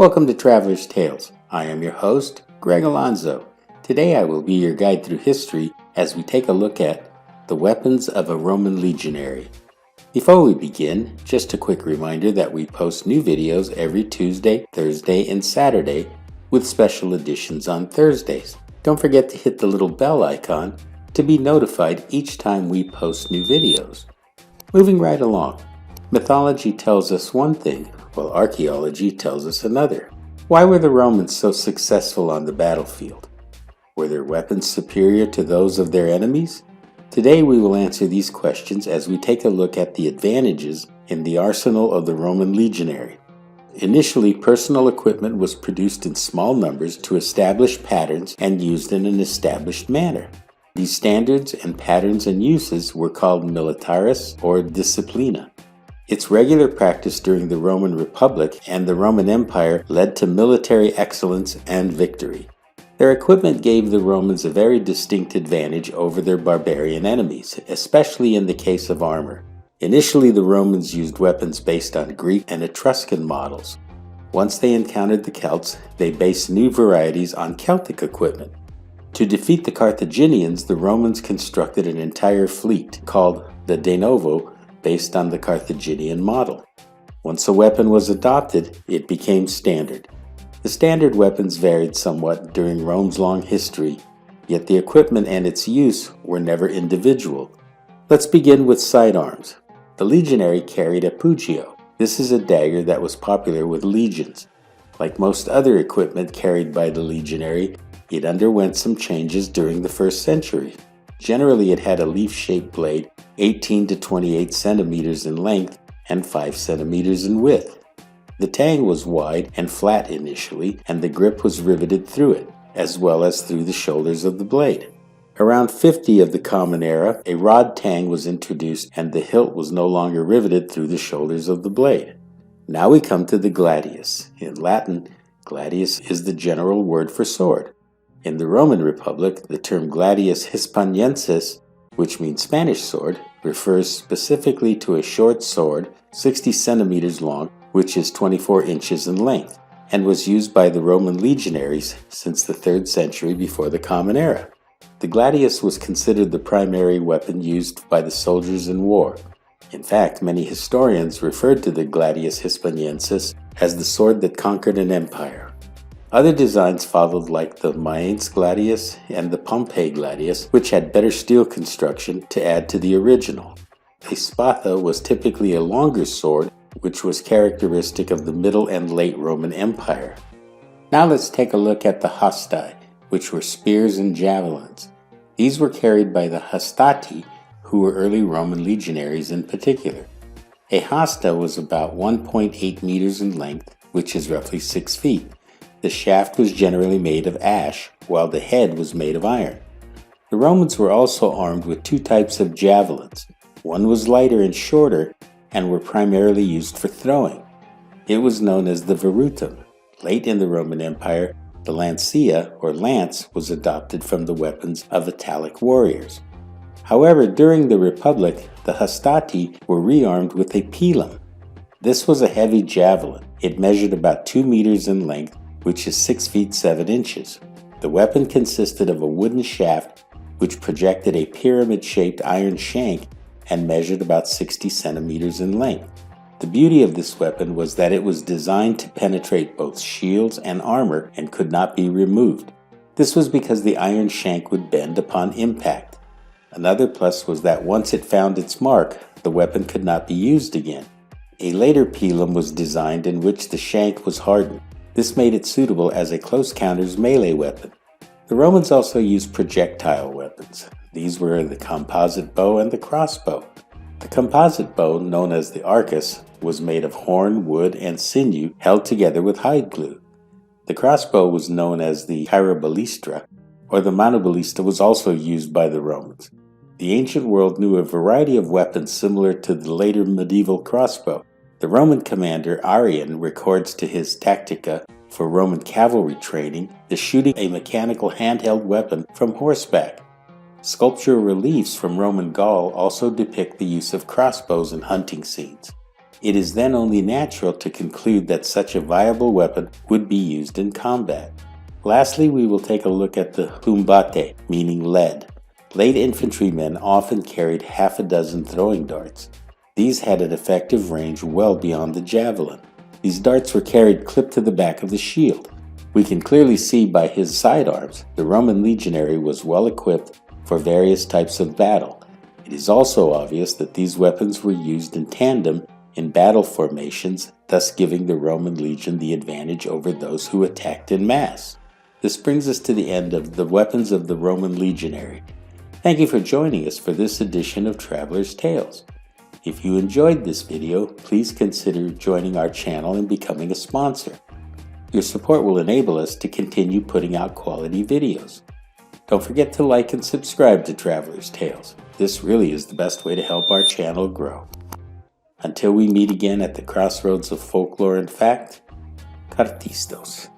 Welcome to Traveler's Tales. I am your host, Greg Alonzo. Today I will be your guide through history as we take a look at the weapons of a Roman legionary. Before we begin, just a quick reminder that we post new videos every Tuesday, Thursday, and Saturday with special editions on Thursdays. Don't forget to hit the little bell icon to be notified each time we post new videos. Moving right along, mythology tells us one thing, while archaeology tells us another. Why were the Romans so successful on the battlefield? Were their weapons superior to those of their enemies? Today we will answer these questions as we take a look at the advantages in the arsenal of the Roman legionary. Initially, personal equipment was produced in small numbers to establish patterns and used in an established manner. These standards and patterns and uses were called militaris or disciplina. Its regular practice during the Roman Republic and the Roman Empire led to military excellence and victory. Their equipment gave the Romans a very distinct advantage over their barbarian enemies, especially in the case of armor. Initially, the Romans used weapons based on Greek and Etruscan models. Once they encountered the Celts, they based new varieties on Celtic equipment. To defeat the Carthaginians, the Romans constructed an entire fleet called the De Novo, based on the Carthaginian model. Once a weapon was adopted, it became standard. The standard weapons varied somewhat during Rome's long history, yet the equipment and its use were never individual. Let's begin with sidearms. The legionary carried a pugio. This is a dagger that was popular with legions. Like most other equipment carried by the legionary, it underwent some changes during the first century. Generally, it had a leaf-shaped blade 18 to 28 centimeters in length and 5 centimeters in width. The tang was wide and flat initially, and the grip was riveted through it, as well as through the shoulders of the blade. Around 50 of the Common Era, a rod tang was introduced and the hilt was no longer riveted through the shoulders of the blade. Now we come to the gladius. In Latin, gladius is the general word for sword. In the Roman Republic, the term gladius hispaniensis, which means Spanish sword, refers specifically to a short sword, 60 centimeters long, which is 24 inches in length, and was used by the Roman legionaries since the 3rd century before the Common Era. The gladius was considered the primary weapon used by the soldiers in war. In fact, many historians referred to the gladius hispaniensis as the sword that conquered an empire. Other designs followed, like the Mayence gladius and the Pompey gladius, which had better steel construction to add to the original. A spada was typically a longer sword, which was characteristic of the Middle and Late Roman Empire. Now let's take a look at the hasti, which were spears and javelins. These were carried by the hastati, who were early Roman legionaries in particular. A hasta was about 1.8 meters in length, which is roughly 6 feet. The shaft was generally made of ash, while the head was made of iron. The Romans were also armed with 2 types of javelins. One was lighter and shorter, and were primarily used for throwing. It was known as the verutum. Late in the Roman Empire, the lancia, or lance, was adopted from the weapons of Italic warriors. However, during the Republic, the hastati were rearmed with a pilum. This was a heavy javelin. It measured about 2 meters in length, which is 6 feet 7 inches. The weapon consisted of a wooden shaft which projected a pyramid-shaped iron shank and measured about 60 centimeters in length. The beauty of this weapon was that it was designed to penetrate both shields and armor and could not be removed. This was because the iron shank would bend upon impact. Another plus was that once it found its mark, the weapon could not be used again. A later pilum was designed in which the shank was hardened. This made it suitable as a close quarters melee weapon. The Romans also used projectile weapons. These were the composite bow and the crossbow. The composite bow, known as the arcus, was made of horn, wood, and sinew held together with hide glue. The crossbow was known as the carabalistra, or the manuballista, was also used by the Romans. The ancient world knew a variety of weapons similar to the later medieval crossbow. The Roman commander Arrian records to his Tactica for Roman cavalry training the shooting a mechanical handheld weapon from horseback. Sculptural reliefs from Roman Gaul also depict the use of crossbows in hunting scenes. It is then only natural to conclude that such a viable weapon would be used in combat. Lastly, we will take a look at the humbate, meaning lead. Late infantrymen often carried half a dozen throwing darts. These had an effective range well beyond the javelin. These darts were carried clipped to the back of the shield. We can clearly see by his sidearms the Roman legionary was well equipped for various types of battle. It is also obvious that these weapons were used in tandem in battle formations, thus giving the Roman legion the advantage over those who attacked in mass. This brings us to the end of the weapons of the Roman legionary. Thank you for joining us for this edition of Traveler's Tales. If you enjoyed this video, please consider joining our channel and becoming a sponsor. Your support will enable us to continue putting out quality videos. Don't forget to like and subscribe to Traveler's Tales. This really is the best way to help our channel grow. Until we meet again at the crossroads of folklore and fact, Cartistos.